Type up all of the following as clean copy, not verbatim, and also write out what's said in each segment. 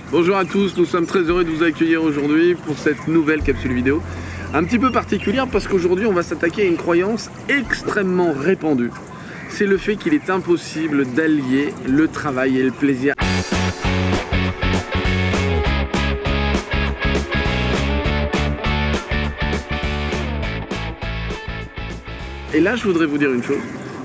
Bonjour à tous, nous sommes très heureux de vous accueillir aujourd'hui pour cette nouvelle capsule vidéo. Un petit peu particulière parce qu'aujourd'hui on va s'attaquer à une croyance extrêmement répandue. C'est le fait qu'il est impossible d'allier le travail et le plaisir. Et là je voudrais vous dire une chose,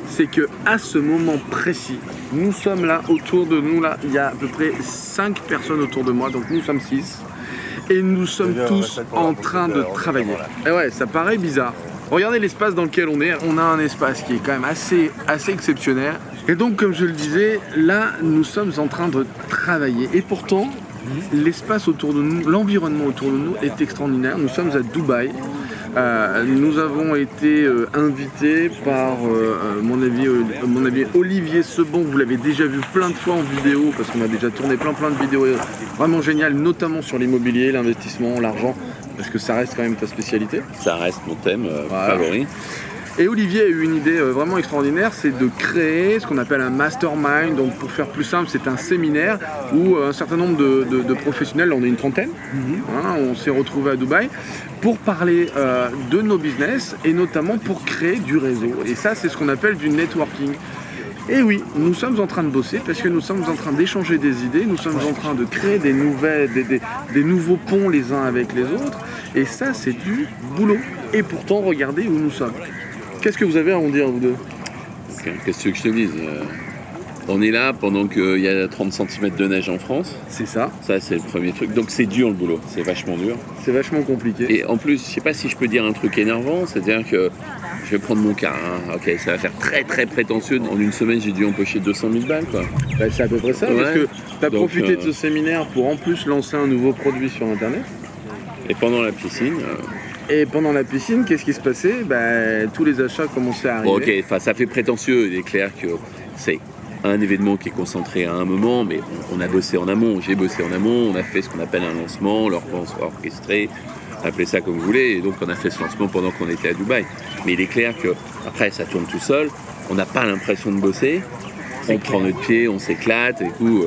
c'est que à ce moment précis, nous sommes là autour de nous, là, il y a à peu près 5 personnes autour de moi, donc nous sommes 6. Et nous sommes tous en train de travailler. Et ouais, ça paraît bizarre. Regardez l'espace dans lequel on est. On a un espace qui est quand même assez exceptionnel. Et donc, comme je le disais, là, nous sommes en train de travailler. Et pourtant, l'espace autour de nous, l'environnement autour de nous est extraordinaire. Nous sommes à Dubaï. Nous avons été invités par mon ami Olivier Sebon. Vous l'avez déjà vu plein de fois en vidéo parce qu'on a déjà tourné plein de vidéos vraiment géniales, notamment sur l'immobilier, l'investissement, l'argent, parce que ça reste quand même ta spécialité. Ça reste mon thème favori. Et Olivier a eu une idée vraiment extraordinaire, c'est de créer ce qu'on appelle un mastermind. Donc pour faire plus simple, c'est un séminaire où un certain nombre de professionnels, on est une trentaine, on s'est retrouvés à Dubaï pour parler de nos business et notamment pour créer du réseau. Et ça, c'est ce qu'on appelle du networking. Et oui, nous sommes en train de bosser parce que nous sommes en train d'échanger des idées, nous sommes en train de créer des nouveaux ponts les uns avec les autres. Et ça, c'est du boulot. Et pourtant, regardez où nous sommes. Qu'est-ce que vous avez à en dire, vous deux? Qu'est-ce que je te dise? On est là pendant qu'il y a 30 cm de neige en France. C'est ça. Ça, c'est le premier truc. Donc c'est dur le boulot, c'est vachement dur. C'est vachement compliqué. Et en plus, je sais pas si je peux dire un truc énervant, c'est-à-dire que je vais prendre mon cas. Ok, ça va faire très prétentieux. En une semaine, j'ai dû empocher 200 000 balles, quoi. Bah, c'est à peu près ça, ouais. Parce que tu as profité de ce séminaire pour en plus lancer un nouveau produit sur Internet. Et pendant la piscine... Et pendant la piscine, qu'est-ce qui se passait? Tous les achats commençaient à arriver. Ok, ça fait prétentieux. Il est clair que c'est un événement qui est concentré à un moment, mais on a bossé en amont. J'ai bossé en amont. On a fait ce qu'on appelle un lancement, leur pense orchestré. Appelez ça comme vous voulez. Et donc, on a fait ce lancement pendant qu'on était à Dubaï. Mais il est clair que après, ça tourne tout seul. On n'a pas l'impression de bosser. On prend notre pied, on s'éclate. Et du coup,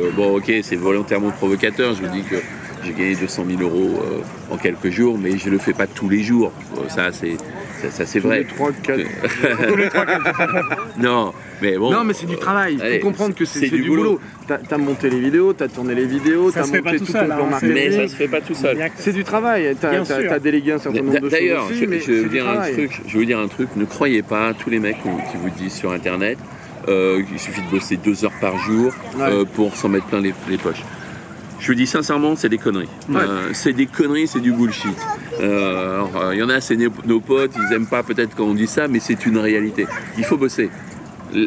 c'est volontairement provocateur. Je vous dis que j'ai gagné 200 000 euros en quelques jours, mais je ne le fais pas tous les jours. Ça, c'est vrai. Tous les 3-4. Non, mais bon. Non, mais c'est du travail. Il faut comprendre que c'est du boulot. T'as monté les vidéos, t'as tourné les vidéos, t'as monté tout ton plan marketing. Mais ça se fait pas tout seul. C'est du travail. T'as délégué un certain nombre de choses. D'ailleurs, aussi, je vais vous dire un truc. Ne croyez pas à tous les mecs qui vous disent sur Internet qu'il suffit de bosser 2 heures par jour pour s'en mettre plein les poches. Je vous dis sincèrement, c'est des conneries. Ouais. C'est des conneries, c'est du bullshit. Il y en a, c'est nos potes, ils aiment pas peut-être quand on dit ça, mais c'est une réalité. Il faut bosser.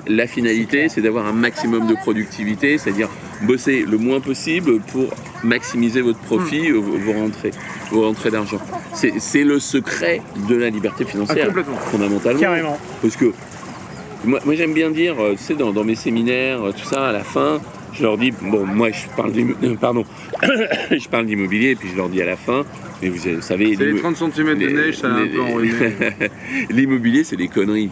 La finalité, c'est d'avoir un maximum de productivité, c'est-à-dire bosser le moins possible pour maximiser votre profit, vos rentrées d'argent. C'est le secret de la liberté financière, fondamentalement. Carrément. Parce que moi j'aime bien dire, tu sais, dans mes séminaires, tout ça, à la fin, je leur dis, moi je parle d'immobilier et puis je leur dis à la fin, mais vous savez... C'est les 30 cm de neige, ça a un peu enrhumé. L'immobilier, c'est des conneries.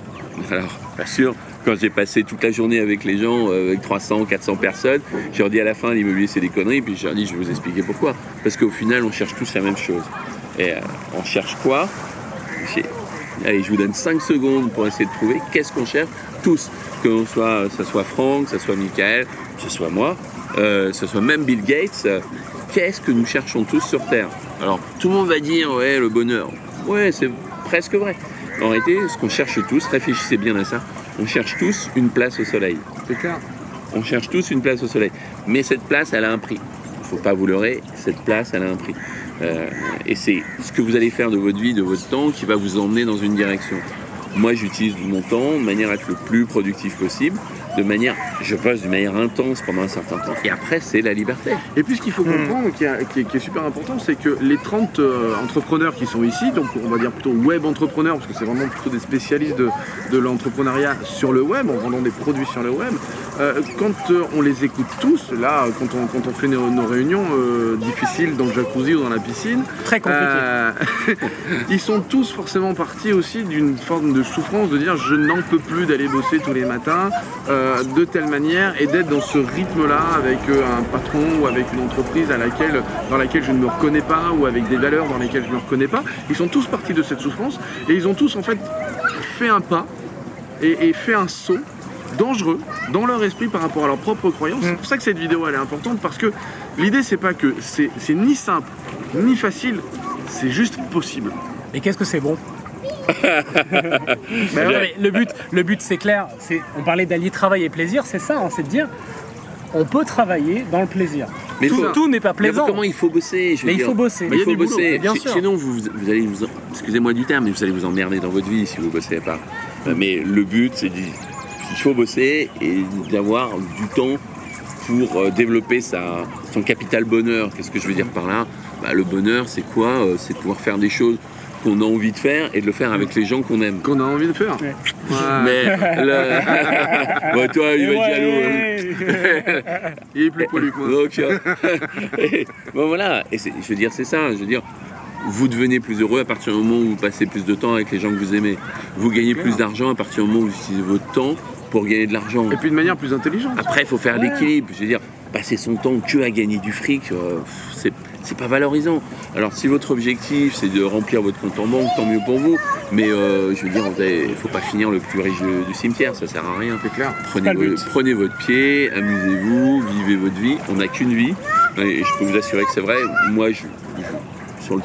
Alors, bien sûr, quand j'ai passé toute la journée avec les gens, avec 300, 400 personnes, je leur dis à la fin, l'immobilier, c'est des conneries, puis je leur dis, je vais vous expliquer pourquoi. Parce qu'au final, on cherche tous la même chose. Et on cherche quoi? Allez, je vous donne 5 secondes pour essayer de trouver qu'est-ce qu'on cherche tous. Que ça soit Franck, que ce soit Michael, que ce soit moi, que ce soit même Bill Gates, qu'est-ce que nous cherchons tous sur Terre? Alors, tout le monde va dire, ouais, le bonheur. Ouais, c'est presque vrai. En réalité, ce qu'on cherche tous, réfléchissez bien à ça, on cherche tous une place au soleil. C'est clair. On cherche tous une place au soleil. Mais cette place, elle a un prix. Il ne faut pas vous leurrer, cette place, elle a un prix. Et c'est ce que vous allez faire de votre vie, de votre temps, qui va vous emmener dans une direction. Moi, j'utilise mon temps de manière à être le plus productif possible. Je bosse de manière intense pendant un certain temps. Et après, c'est la liberté. Et puis, ce qu'il faut comprendre, qui est super important, c'est que les 30 entrepreneurs qui sont ici, donc on va dire plutôt web entrepreneurs, parce que c'est vraiment plutôt des spécialistes de l'entrepreneuriat sur le web, en vendant des produits sur le web, quand on les écoute tous, là, quand on fait nos réunions difficiles dans le jacuzzi ou dans la piscine, très compliqué. ils sont tous forcément partis aussi d'une forme de souffrance de dire je n'en peux plus d'aller bosser tous les matins de telle manière et d'être dans ce rythme-là avec un patron ou avec une entreprise dans laquelle je ne me reconnais pas ou avec des valeurs dans lesquelles je ne me reconnais pas. Ils sont tous partis de cette souffrance et ils ont tous en fait fait un pas et fait un saut dangereux dans leur esprit par rapport à leurs propres croyances. C'est pour ça que cette vidéo elle est importante parce que l'idée c'est pas que c'est ni simple ni facile, c'est juste possible. Et qu'est-ce que c'est bon? Le but c'est clair, on parlait d'allier travail et plaisir, c'est ça, hein, c'est de dire on peut travailler dans le plaisir. Mais tout n'est pas plaisant. Mais comment il faut bosser? Il faut bosser. Il faut bosser. Bien sûr. Sinon, vous allez excusez-moi du terme, mais vous allez vous emmerder dans votre vie si vous bossez pas. Mais le but, c'est il faut bosser et d'avoir du temps pour développer son capital bonheur. Qu'est-ce que je veux dire par là? Le bonheur, c'est quoi? C'est de pouvoir faire des choses qu'on a envie de faire et de le faire avec les gens qu'on aime. Qu'on a envie de faire. Ouais. Ouais. Mais bon, toi, il va être jaloux. Il est plus poilu que moi. Donc, bon voilà, et je veux dire, c'est ça. Je veux dire, vous devenez plus heureux à partir du moment où vous passez plus de temps avec les gens que vous aimez. Vous gagnez plus d'argent à partir du moment où vous utilisez votre temps pour gagner de l'argent. Et puis de manière plus intelligente. Après, il faut faire l'équilibre. Je veux dire, passer son temps que à gagner du fric, c'est pas valorisant. Alors, si votre objectif, c'est de remplir votre compte en banque, tant mieux pour vous. Mais je veux dire, il faut pas finir le plus riche du cimetière, ça sert à rien. C'est clair. Prenez votre pied, amusez-vous, vivez votre vie. On n'a qu'une vie. Et je peux vous assurer que c'est vrai. Moi, sur le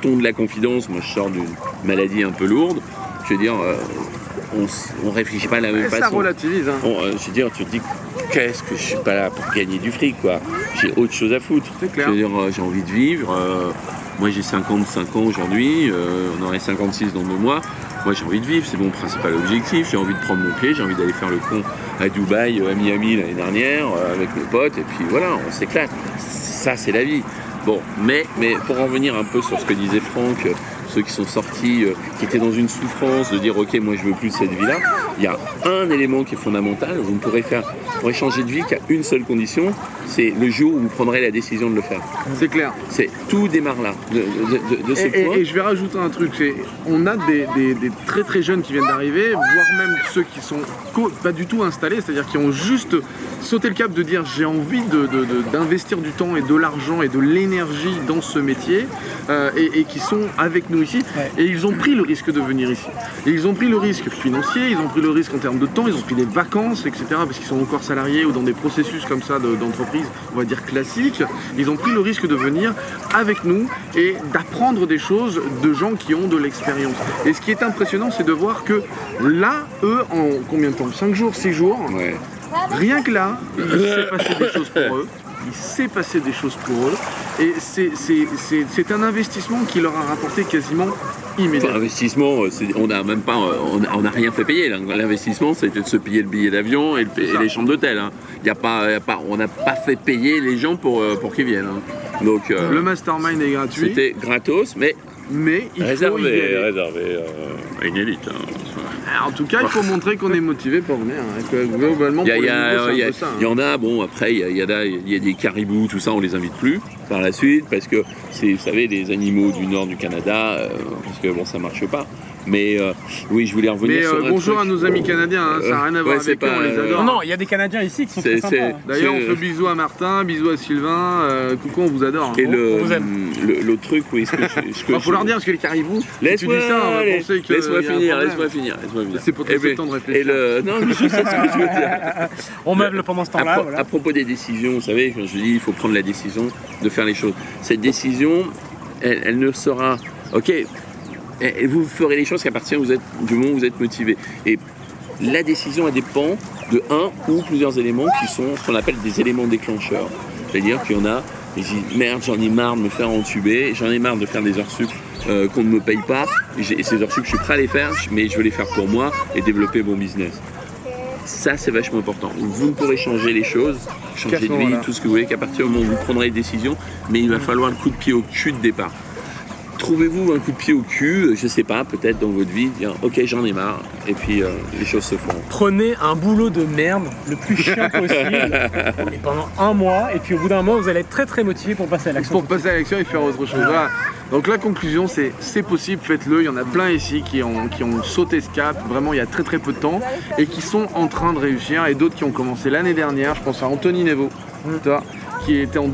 ton de la confidence, moi, je sors d'une maladie un peu lourde. Je veux dire, on réfléchit pas de la même façon. Ça relativise. Hein. Je veux dire, tu te dis, qu'est-ce que je suis pas là pour gagner du fric, quoi. J'ai autre chose à foutre. C'est clair. Je veux dire, j'ai envie de vivre. Moi, j'ai 55 ans aujourd'hui. On aurait 56 dans 2 mois. Moi, j'ai envie de vivre. C'est mon principal objectif. J'ai envie de prendre mon pied. J'ai envie d'aller faire le con à Dubaï, à Miami l'année dernière, avec mes potes. Et puis voilà, on s'éclate. Ça, c'est la vie. Bon, mais pour en revenir un peu sur ce que disait Franck, ceux qui sont sortis, qui étaient dans une souffrance de dire ok, moi je veux plus de cette vie-là, il y a un élément qui est fondamental. Vous ne pourrez changer de vie qu'à une seule condition, c'est le jour où vous prendrez la décision de le faire. C'est clair. Tout démarre là, de ce point. Et je vais rajouter un truc, on a des très très jeunes qui viennent d'arriver, voire même ceux qui sont pas du tout installés, c'est-à-dire qui ont juste sauté le cap de dire j'ai envie d'investir du temps et de l'argent et de l'énergie dans ce métier et qui sont avec nous ici. Ouais. Et ils ont pris le risque de venir ici. Et ils ont pris le risque financier, ils ont pris le risque en termes de temps, ils ont pris des vacances, etc. parce qu'ils sont encore salariés ou dans des processus comme ça d'entreprise, on va dire classiques. Ils ont pris le risque de venir avec nous et d'apprendre des choses de gens qui ont de l'expérience. Et ce qui est impressionnant, c'est de voir que là, eux, en combien de temps? 5 jours, 6 jours, Ouais. rien que là, il s'est passé des choses pour eux. Il s'est passé des choses pour eux. Et c'est un investissement qui leur a rapporté quasiment immédiatement. Investissement, on n'a rien fait payer. L'investissement, c'était de se payer le billet d'avion et les chambres d'hôtel. Hein. On n'a pas fait payer les gens pour qu'ils viennent. Hein. Donc, Le mastermind est gratuit, c'était gratos, mais il faut y aller. réservé à une élite. Hein. En tout cas, il faut montrer qu'on est motivé pour venir. Hein. Que, globalement, pour les nouveaux, c'est un peu ça. Il y en a, bon, après, il y a des caribous, tout ça, on les invite plus par la suite, parce que c'est, vous savez, les animaux du nord du Canada, parce que bon, ça marche pas. Mais oui, je voulais revenir sur un bonjour truc. à nos amis canadiens, hein, ça n'a rien à voir avec eux, on les adore. Non, il y a des Canadiens ici qui sont très sympas. D'ailleurs, on fait bisous à Martin, bisous à Sylvain, coucou, on vous adore. Et on vous aime. le truc, oui, Faut leur dire parce que les caribous, si tu dis ça, on va penser que. Laisse-moi finir. C'est pour te le temps de réfléchir. Non, mais je sais ce que je veux dire. On meuble pendant ce temps-là. À Voilà. propos des décisions, vous savez, quand je dis il faut prendre la décision de faire les choses. Cette décision, elle ne sera. Ok, et vous ferez les choses qu'à partir du moment où vous êtes motivé. Et la décision, elle dépend de un ou plusieurs éléments qui sont ce qu'on appelle des éléments déclencheurs. C'est-à-dire qu'il y en a, et je dis merde, j'en ai marre de me faire entuber, j'en ai marre de faire des heures sup qu'on ne me paye pas. Et ces heures sup, je suis prêt à les faire, mais je veux les faire pour moi et développer mon business. Ça, c'est vachement important. Vous ne pourrez changer les choses, changer de vie, tout ce que vous voulez, qu'à partir du moment où vous prendrez des décisions, mais il va falloir le coup de pied au cul de départ. trouvez-vous un coup de pied au cul, je sais pas, peut-être dans votre vie, dire ok j'en ai marre, et puis les choses se font. Prenez un boulot de merde, le plus chiant possible, et pendant un mois, et puis au bout d'un mois, vous allez être très très motivé pour passer à l'action. Pour passer à l'action et faire autre chose. Voilà. Donc la conclusion, c'est possible, faites-le. Il y en a plein ici qui ont sauté ce cap, vraiment il y a très très peu de temps, et qui sont en train de réussir, et d'autres qui ont commencé l'année dernière. Je pense à Anthony Nevo, qui était en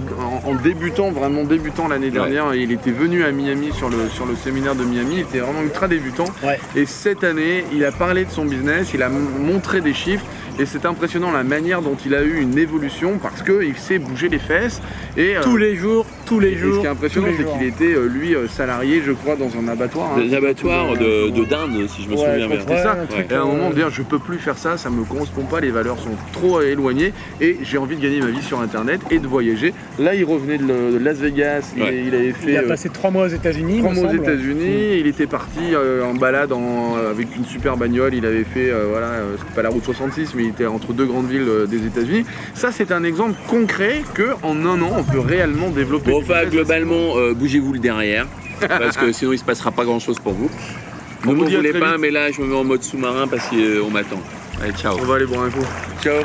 débutant, vraiment débutant l'année dernière. Il était venu à Miami sur le séminaire de Miami, il était vraiment ultra débutant. Ouais. Et cette année, il a parlé de son business, il a montré des chiffres. Et c'est impressionnant la manière dont il a eu une évolution parce qu'il sait bouger les fesses. Et, Tous les jours. et ce qui est impressionnant, c'est qu'il était, lui, salarié, je crois, dans un abattoir. Des abattoirs de dinde, si je me souviens bien. C'était ça. un truc, Et à un moment, dire je peux plus faire ça, ça me correspond pas, les valeurs sont trop éloignées et j'ai envie de gagner ma vie sur Internet et de voyager. Là, il revenait de Las Vegas, il avait fait Il a passé 3 mois aux États-Unis. 3 mois aux États-Unis. Il était parti en balade avec une super bagnole. Il avait fait, c'est pas la route 66, mais il était entre deux grandes villes des États-Unis. Ça, c'est un exemple concret qu'en un an, on peut réellement développer. Bon, enfin, globalement, bougez-vous le derrière, parce que sinon il se passera pas grand chose pour vous. On Ne vous m'en dit à voulez très pas, vite. mais là je me mets en mode sous-marin parce qu'on m'attend. Allez, ciao. On va aller boire un coup. Ciao.